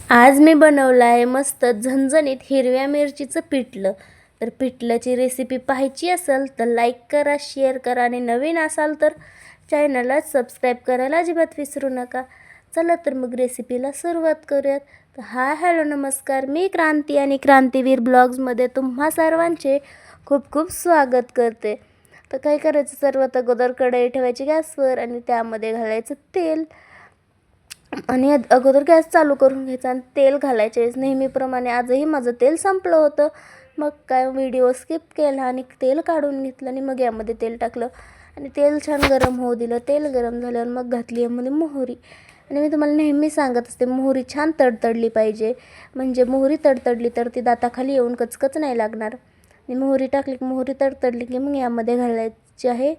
आज मी बनवलं आहे मस्त झणझणीत हिरव्या मिरचीचं पिठलं. तर पिठल्याची रेसिपी पाहायची असेल तर लाईक करा, शेअर करा आणि नवीन असाल तर चॅनलला सबस्क्राईब करायला अजिबात विसरू नका. चला तर मग रेसिपीला सुरुवात करूयात. तर हॅलो नमस्कार, मी क्रांती आणि क्रांतीवीर ब्लॉग्समध्ये तुम्हा सर्वांचे खूप खूप स्वागत करते. तर काय करायचं, सर्वात अगोदर कढई ठेवायची गॅसवर आणि त्यामध्ये घालायचं तेल आणि अगोदर गॅस चालू करून घ्यायचा आणि तेल घालायचे. नेहमीप्रमाणे आजही माझं तेल संपलं होतं. मग काय व्हिडिओ स्किप केला आणि तेल काढून घेतलं आणि मग यामध्ये तेल टाकलं आणि तेल छान गरम होऊ दिलं. तेल गरम झाल्यावर मग घातली यामध्ये मोहरी. आणि मी तुम्हाला नेहमी सांगत असते, मोहरी छान तडतडली पाहिजे. म्हणजे मोहरी तडतडली तर ती दाताखाली येऊन कचकच नाही लागणार. आणि मोहरी टाकली की मोहरी तडतडली की मग यामध्ये घालायचे आहे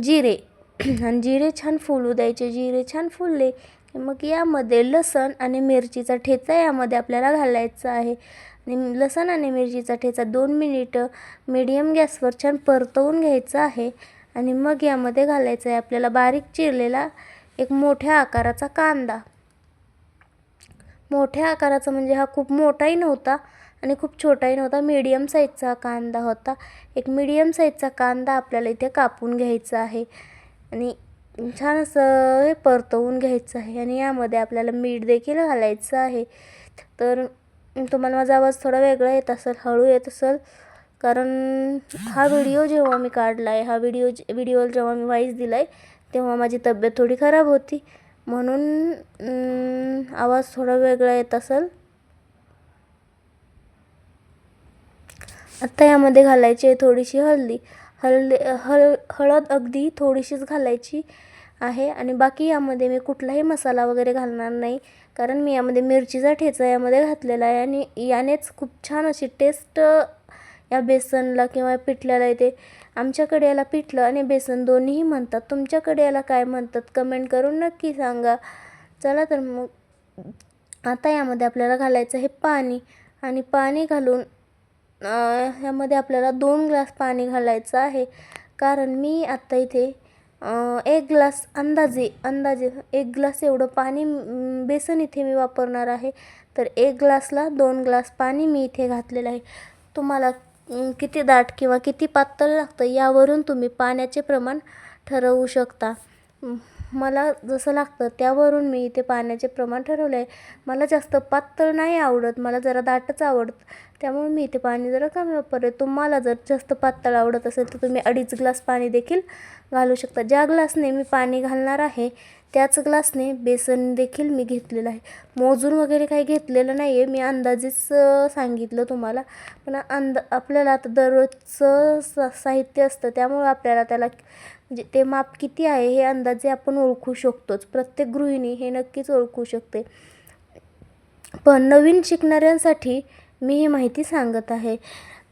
जिरे. आणि जिरे छान फुलू द्यायचे. जिरे छान फुलले की मग यामध्ये लसण आणि मिरचीचा ठेचा यामध्ये आपल्याला घालायचा आहे. आणि लसण आणि मिरचीचा ठेचा 2 मिनिटं मीडियम गॅसवर छान परतवून घ्यायचा आहे. आणि मग यामध्ये घालायचं आहे आपल्याला बारीक चिरलेला एक मोठ्या आकाराचा कांदा. मोठ्या आकाराचा म्हणजे हा खूप मोठाही नव्हता आणि खूप छोटाही नव्हता, मीडियम साईजचा कांदा होता. एक मीडियम साईजचा कांदा आपल्याला इथे कापून घ्यायचा आहे आणि छान असं हे परतवून घ्यायचं आहे. आणि यामध्ये आपल्याला मीठ देखील घालायचं आहे. तर तुम्हाला माझा आवाज थोडा वेगळा येत असेल, हळू येत असेल, कारण हा व्हिडिओ जेव्हा मी काढला आहे, व्हिडिओला जेव्हा मी व्हॉइस दिला आहे तेव्हा माझी तब्येत थोडी खराब होती, म्हणून आवाज थोडा वेगळा येत असेल. आता यामध्ये घालायची आहे थोडीशी हळद अगदी थोडीशीच घालायची आहे. आणि बाकी यामध्ये मी कुठलाही मसाला वगैरे घालणार नाही, कारण मी यामध्ये मिरचीचा ठेचा यामध्ये घातलेला आहे आणि यानेच खूप छान अशी टेस्ट या बेसनला किंवा पिठल्याला येते. आमच्याकडे याला पिठलं आणि बेसन दोन्हीही म्हणतात. तुमच्याकडे याला काय म्हणतात कमेंट करून नक्की सांगा. चला तर मग आता यामध्ये आपल्याला घालायचं आहे पाणी. आणि पाणी घालून ह्यामध्ये आपल्याला 2 ग्लास पाणी घालायचं आहे, कारण मी आत्ता इथे 1 ग्लास अंदाजे 1 ग्लास एवढं पाणी बेसन इथे मी वापरणार आहे. तर 1 ग्लासला 2 ग्लास पाणी मी इथे घातलेलं आहे. तुम्हाला किती दाट किंवा किती पातळ लागतं यावरून तुम्ही पाण्याचे प्रमाण ठरवू शकता. मला जसं लागतं त्यावरून मी इथे पाण्याचे प्रमाण ठरवलं आहे. मला जास्त पातळ नाही आवडत, मला जरा दाटच आवडतं, त्यामुळे मी इथे पाणी जरा कमी वापरते. तुम्हाला जर जास्त पातळ आवडत असेल तर तुम्ही 2.5 ग्लास पाणी देखील घालू शकता. ज्या ग्लासने मी पाणी घालणार आहे त्याच ग्लासने बेसन देखील मी घेतलेलं आहे. मोजून वगैरे काही घेतलेलं नाही आहे, मी अंदाजेच सांगितलं तुम्हाला. पण आपल्याला आता दररोजचं साहित्य असतं, त्यामुळे आपल्याला त्याला म्हणजे ते माप किती आहे हे अंदाजे आपण ओळखू शकतोच. प्रत्येक गृहिणी हे नक्कीच ओळखू शकते. पण नवीन शिकणाऱ्यांसाठी मी ही माहिती सांगत आहे.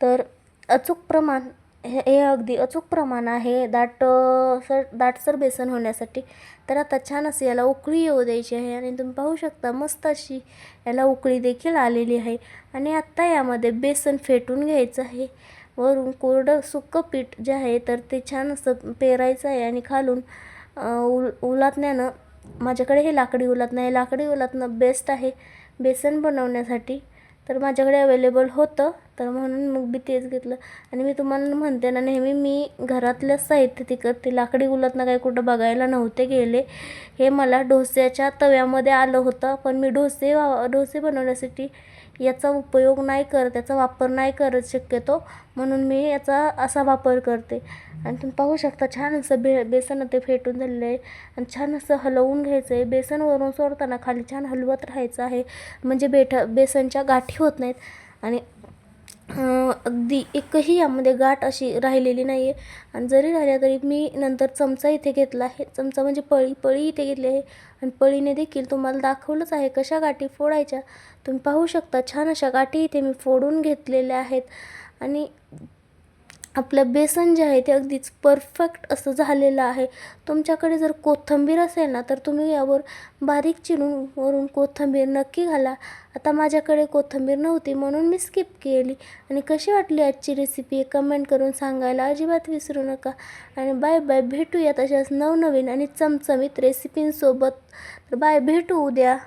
तर अचूक प्रमाण हे अगदी अचूक प्रमाण आहे दाटसर बेसन होण्यासाठी. तर आता छान असे याला उकळी येऊ द्यायची आहे आणि तुम्ही पाहू शकता मस्त अशी याला उकळी देखील आलेली आहे. आणि आत्ता यामध्ये बेसन फेटून घ्यायचं आहे. वरून कोरडं सुकं पीठ जे आहे तर ते छान असं पेरायचं आहे आणि खालून उलथण्यानं, माझ्याकडे हे लाकडी उलथणं आहे, लाकडी उलथणं बेस्ट आहे बेसन बनवण्यासाठी. तर माझ्याकडे अवेलेबल होतं, तर म्हणून मग मी तेच घेतलं. आणि मी तुम्हाला म्हणते ना, नेहमी मी घरातलंच साहित्य ते करते. लाकडी उलथणं काही कुठं बघायला नव्हते गेले. हे मला डोस्याच्या तव्यामध्ये आलं होतं, पण मी डोसे बनवण्यासाठी याचा उपयोग नाही करत, याचा वापर नाही करत शक्यतो, म्हणून मी याचा असा वापर करते. आणि तुम्ही पाहू शकता छान असं बेसन ते फेटून झालेलं आहे आणि छान असं हलवून घ्यायचं आहे. बेसन वरून सोडताना खाली छान हलवत राहायचं आहे, म्हणजे बेसनच्या गाठी होत नाहीत. आणि अगदी एकही यामध्ये गाठ अशी राहिलेली नाही आहे. आणि जरी राहिल्या तरी मी नंतर चमचा इथे घेतला आहे, चमचा म्हणजे पळी इथे घेतली आहे. आणि पळीने देखील तुम्हाला दाखवलंच आहे कशा गाठी फोडायच्या. तुम्ही पाहू शकता छान अशा गाठी इथे मी फोडून घेतलेल्या आहेत. आणि आपलं बेसन जे आहे ते अगदीच परफेक्ट असं झालेलं आहे. तुमच्याकडे जर कोथिंबीर असेल ना, तर तुम्ही यावर बारीक चिरून वरून कोथिंबीर नक्की घाला. आता माझ्याकडे कोथिंबीर नव्हती म्हणून मी स्किप केली. आणि कशी वाटली आजची रेसिपी कमेंट करून सांगायला अजिबात विसरू नका. आणि बाय बाय, भेटूया तशाच नवनवीन आणि चमचमीत रेसिपींसोबत. तर बाय, भेटू उद्या.